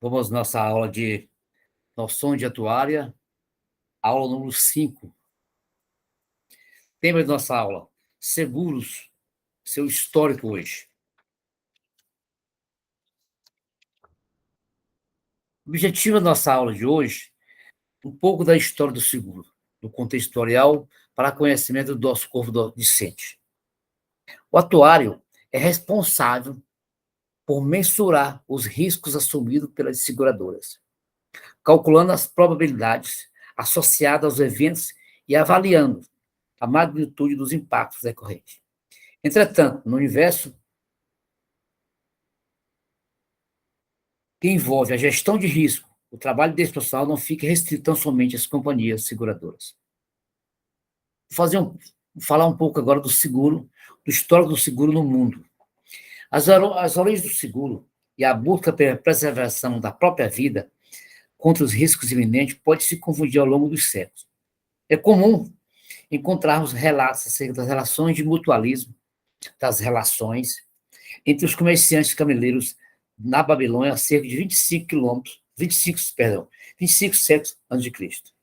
Vamos à nossa aula de noção de atuária, aula número 5. Tema da nossa aula: seguros, seu histórico hoje. O objetivo da nossa aula de hoje, um pouco da história do seguro, do contexto historial para conhecimento do nosso corpo docente. O atuário é responsável por mensurar os riscos assumidos pelas seguradoras, calculando as probabilidades associadas aos eventos e avaliando a magnitude dos impactos decorrentes. Entretanto, no universo que envolve a gestão de risco, o trabalho desse profissional não fica restrito tão somente às companhias seguradoras. Vou falar um pouco agora do seguro, do histórico do seguro no mundo. As origens do seguro e a busca pela preservação da própria vida contra os riscos iminentes pode se confundir ao longo dos séculos. É comum encontrarmos relatos acerca das relações de mutualismo, das relações entre os comerciantes cameleiros na Babilônia há cerca de 25 séculos antes de Cristo.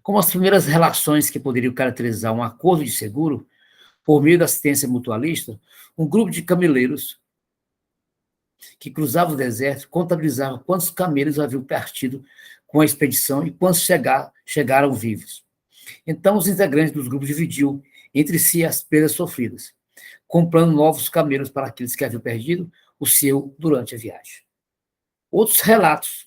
Como as primeiras relações que poderiam caracterizar um acordo de seguro, por meio da assistência mutualista, um grupo de cameleiros que cruzava o deserto contabilizava quantos camelos haviam partido com a expedição e quantos chegaram vivos. Então, os integrantes dos grupos dividiam entre si as perdas sofridas, comprando novos camelos para aqueles que haviam perdido o seu durante a viagem. Outros relatos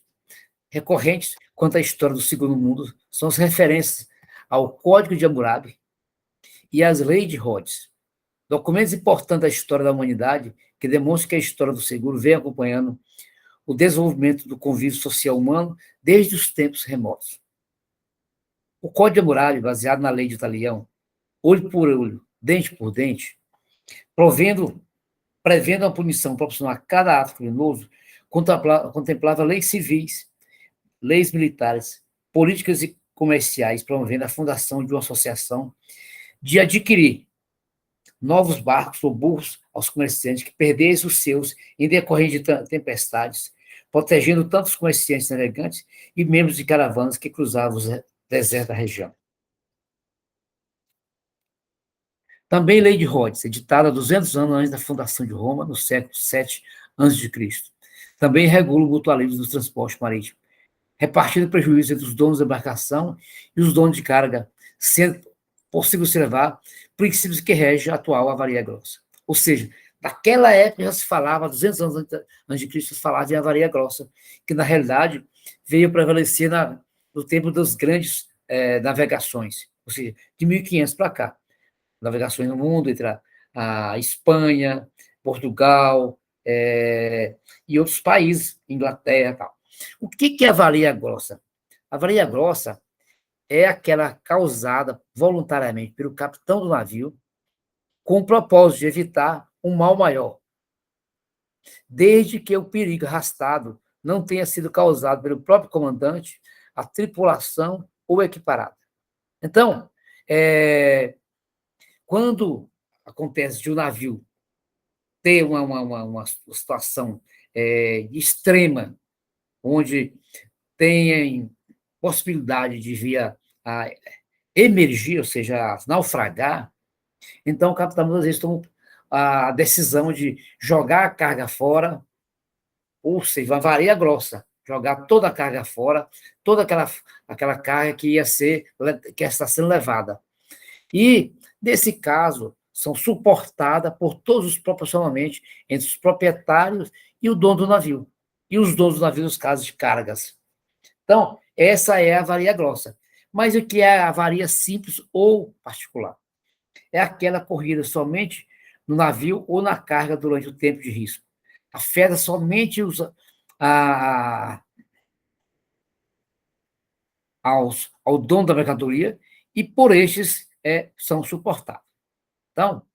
recorrentes quanto à história do Segundo Mundo são as referências ao Código de Hammurabi e às Leis de Rhodes, documentos importantes da história da humanidade que demonstram que a história do seguro vem acompanhando o desenvolvimento do convívio social humano desde os tempos remotos. O Código de Hammurabi, baseado na lei de Talião, olho por olho, dente por dente, prevendo a punição proporcional a cada ato criminoso, contemplava leis civis, leis militares, políticas e comerciais, promovendo a fundação de uma associação de adquirir novos barcos ou burros aos comerciantes que perdessem os seus em decorrência de tempestades, protegendo tanto os comerciantes navegantes e membros de caravanas que cruzavam os desertos da região. Também Lei de Rhodes, editada 200 anos antes da fundação de Roma, no século VII a.C. Também regula o mutualismo dos transportes marítimos, repartindo prejuízos entre os donos da embarcação e os donos de carga, sendo possível observar princípios que regem a atual avaria grossa. Ou seja, naquela época já se falava, 200 anos antes de Cristo, se falava de avaria grossa, que na realidade veio prevalecer no tempo das grandes navegações, ou seja, de 1500 para cá. Navegações no mundo entre a Espanha, Portugal e outros países, Inglaterra e tal. O que é avaria grossa? A avaria grossa é aquela causada voluntariamente pelo capitão do navio com o propósito de evitar um mal maior, desde que o perigo arrastado não tenha sido causado pelo próprio comandante, a tripulação ou equiparado. Então, quando acontece de um navio ter uma situação extrema, onde tem possibilidade de vir a emergir, ou seja, naufragar, então o capitão muitas vezes toma a decisão de jogar a carga fora, ou seja, uma varia grossa, jogar toda a carga fora, toda aquela carga que está sendo levada. E, nesse caso, são suportadas por todos proporcionalmente entre os proprietários e o dono do navio. E os donos do navio nos casos de cargas. Então, essa é a avaria grossa. Mas o que é a avaria simples ou particular? É aquela corrida somente no navio ou na carga durante o tempo de risco. Afeta somente ao dono da mercadoria e, por estes, são suportados. Então,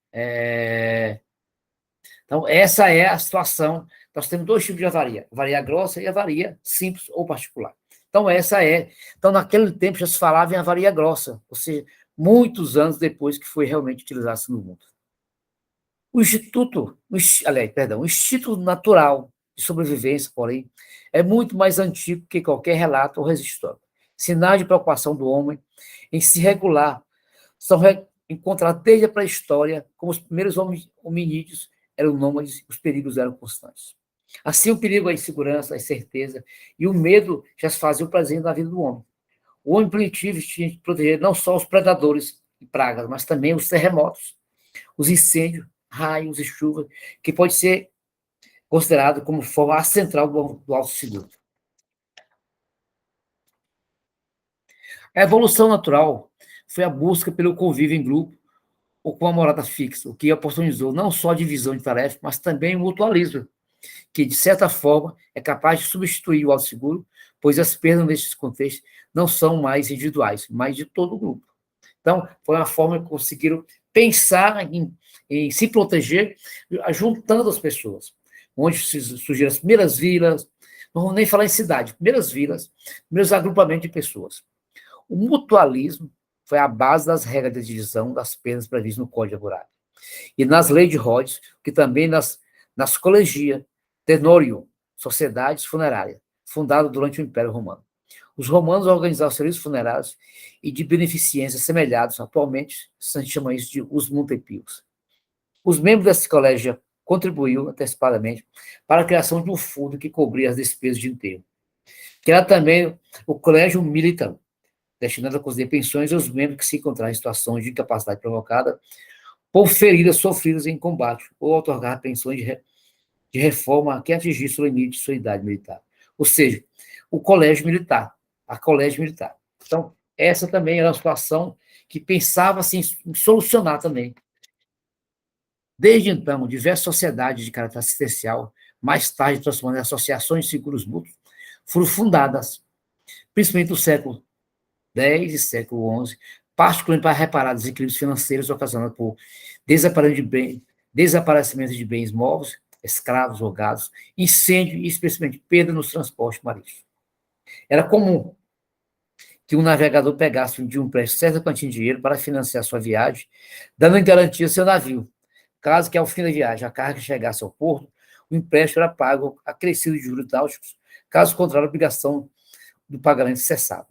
essa é a situação. Nós temos dois tipos de avaria: avaria grossa e avaria simples ou particular. Então, essa é. Então, naquele tempo já se falava em avaria grossa, ou seja, muitos anos depois que foi realmente utilizado no mundo. o instinto natural de sobrevivência, porém, é muito mais antigo que qualquer relato ou registro histórico. Sinais de preocupação do homem em se regular são encontrados desde a pré-história, como os primeiros hominídeos eram nômades, os perigos eram constantes. Assim, o perigo, a insegurança, a incerteza e o medo já se faziam presente na vida do homem. O homem primitivo tinha que proteger não só os predadores e pragas, mas também os terremotos, os incêndios, raios e chuvas, que pode ser considerado como forma central do autosseguro. A evolução natural foi a busca pelo convívio em grupo ou com a morada fixa, o que oportunizou não só a divisão de tarefas, mas também o mutualismo, que, de certa forma, é capaz de substituir o autosseguro, pois as perdas nesses contextos não são mais individuais, mas de todo o grupo. Então, foi uma forma que conseguiram pensar em se proteger, juntando as pessoas, onde surgiram as primeiras vilas, não vamos nem falar em cidade, primeiras vilas, primeiros agrupamentos de pessoas. O mutualismo foi a base das regras de divisão das penas previstas no Código Agrário. E nas leis de Rhodes, que também nas colegias tenorium, sociedades funerárias, fundadas durante o Império Romano. Os romanos organizavam serviços funerários e de beneficência semelhados, atualmente, se chama isso de os Montepios. Os membros desse colégio contribuíram antecipadamente para a criação de um fundo que cobria as despesas de enterro, que era também o colégio militar, destinado a conceder pensões aos membros que se encontraram em situação de incapacidade provocada por feridas sofridas em combate, ou otorgar pensões de reforma que atingisse o limite de sua idade militar. Ou seja, o colégio militar, a colégio militar. Então, essa também era uma situação que pensava assim, em solucionar também. Desde então, diversas sociedades de caráter assistencial, mais tarde transformadas em associações de seguros mútuos, foram fundadas, principalmente no século X e século XI, particularmente para reparar desequilíbrios financeiros ocasionados por desaparecimento de bens móveis, escravos ou gados, incêndio e, especialmente, perda nos transportes marítimos. Era comum que um navegador pegasse de um empréstimo certa quantia de dinheiro para financiar sua viagem, dando em garantia ao seu navio. Caso que, ao fim da viagem, a carga chegasse ao porto, o empréstimo era pago acrescido de juros náuticos, caso contrário, a obrigação do pagamento cessava.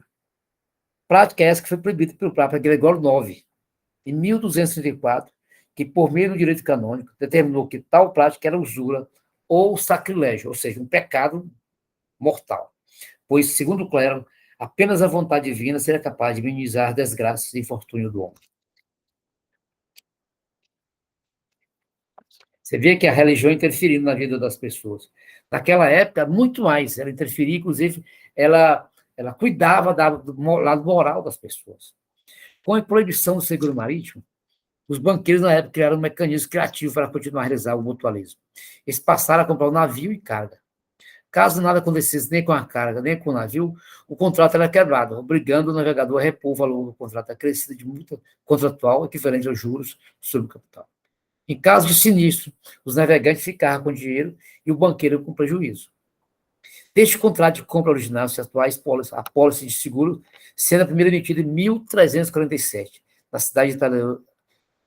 Prática essa que foi proibida pelo Papa Gregório IX, em 1234, que, por meio do direito canônico, determinou que tal prática era usura ou sacrilégio, ou seja, um pecado mortal, pois, segundo o clero, apenas a vontade divina seria capaz de minimizar desgraças e infortúnio do homem. Você vê que a religião interferindo na vida das pessoas. Naquela época, muito mais, ela interferia, inclusive, ela cuidava do lado moral das pessoas. Com a proibição do seguro marítimo, os banqueiros, na época, criaram um mecanismo criativo para continuar a realizar o mutualismo. Eles passaram a comprar o navio e carga. Caso nada acontecesse nem com a carga, nem com o navio, o contrato era quebrado, obrigando o navegador a repor o valor do contrato acrescido de multa contratual equivalente aos juros sobre o capital. Em caso de sinistro, os navegantes ficavam com dinheiro e o banqueiro com prejuízo. Deste contrato de compra original, se atuais a pólice de seguro, sendo a primeira emitida em 1347, na cidade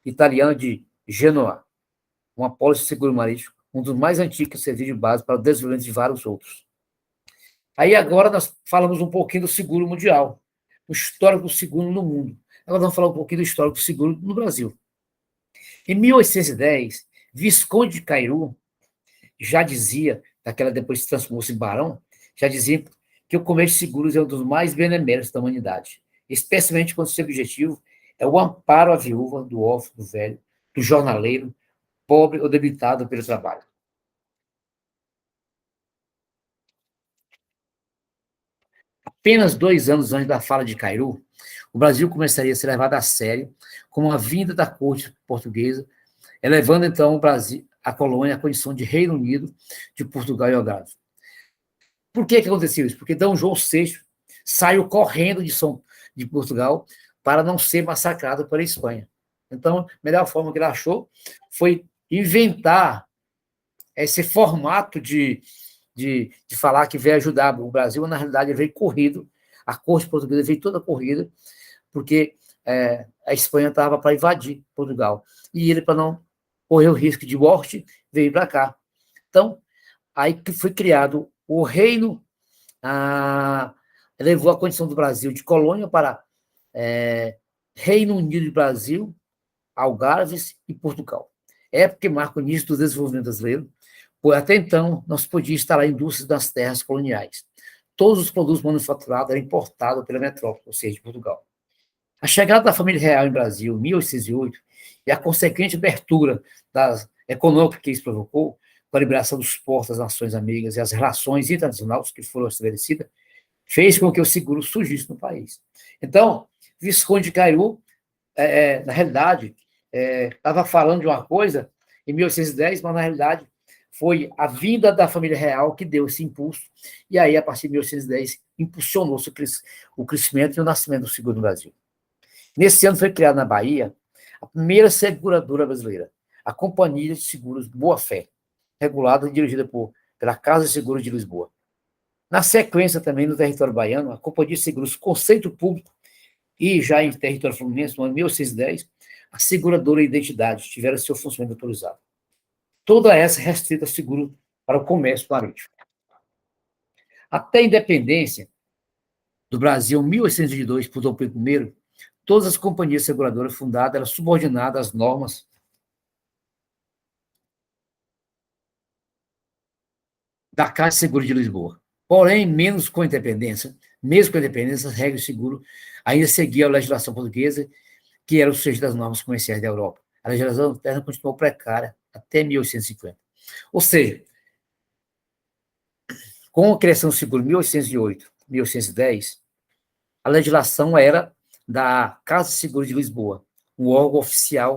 italiana de Genoa, uma pólice de seguro marítimo, um dos mais antigos que serviu de base para o desenvolvimento de vários outros. Aí agora nós falamos um pouquinho do seguro mundial, o histórico do seguro no mundo. Agora vamos falar um pouquinho do histórico do seguro no Brasil. Em 1810, Visconde de Cairu já dizia, depois se transformou-se em barão, já dizia que o comércio de seguros é um dos mais beneméritos da humanidade, especialmente quando seu objetivo é o amparo à viúva, do órfão, do velho, do jornaleiro, pobre ou debilitado pelo trabalho. Apenas 2 anos antes da fala de Cairu, o Brasil começaria a ser levado a sério como a vinda da corte portuguesa, elevando então o Brasil, a colônia, à condição de Reino Unido, de Portugal e Algarve. Por que aconteceu isso? Porque Dom João VI saiu correndo de Portugal para não ser massacrado pela Espanha. Então, a melhor forma que ele achou foi inventar esse formato de falar que veio ajudar o Brasil, na realidade, ele veio corrido, a corte portuguesa veio toda corrida, porque a Espanha estava para invadir Portugal. E ele, para não correu risco de morte, veio para cá. Então, aí que foi criado o reino, levou a condição do Brasil de colônia para Reino Unido do Brasil, Algarves e Portugal. Época que marca o início do desenvolvimento brasileiro, pois até então não se podia instalar indústrias nas terras coloniais. Todos os produtos manufaturados eram importados pela metrópole, ou seja, de Portugal. A chegada da família real em Brasil, em 1808, e a consequente abertura econômica que isso provocou, com a liberação dos portos das nações amigas e as relações internacionais que foram estabelecidas, fez com que o seguro surgisse no país. Então, Visconde de Cairu, na realidade, estava falando de uma coisa em 1810, mas na realidade foi a vinda da família real que deu esse impulso, e aí, a partir de 1810, impulsionou-se o crescimento e o nascimento do seguro no Brasil. Nesse ano foi criada na Bahia a primeira seguradora brasileira, a Companhia de Seguros Boa Fé, regulada e dirigida pela Casa de Seguros de Lisboa. Na sequência, também, no território baiano, a Companhia de Seguros Conceito Público e, já em território fluminense, no ano 1610, a seguradora Identidade tiveram seu funcionamento autorizado. Toda essa restrita seguro para o comércio marítimo. Até a independência do Brasil, em 1822, por Dom Pedro I, todas as companhias seguradoras fundadas eram subordinadas às normas da Caixa de Seguros de Lisboa. Porém, mesmo com a independência, as regras de seguro ainda seguiam a legislação portuguesa, que era o sujeito das normas comerciais da Europa. A legislação interna continuou precária até 1850. Ou seja, com a criação do seguro em 1808, 1810, a legislação era da Casa de Seguros de Lisboa, o órgão oficial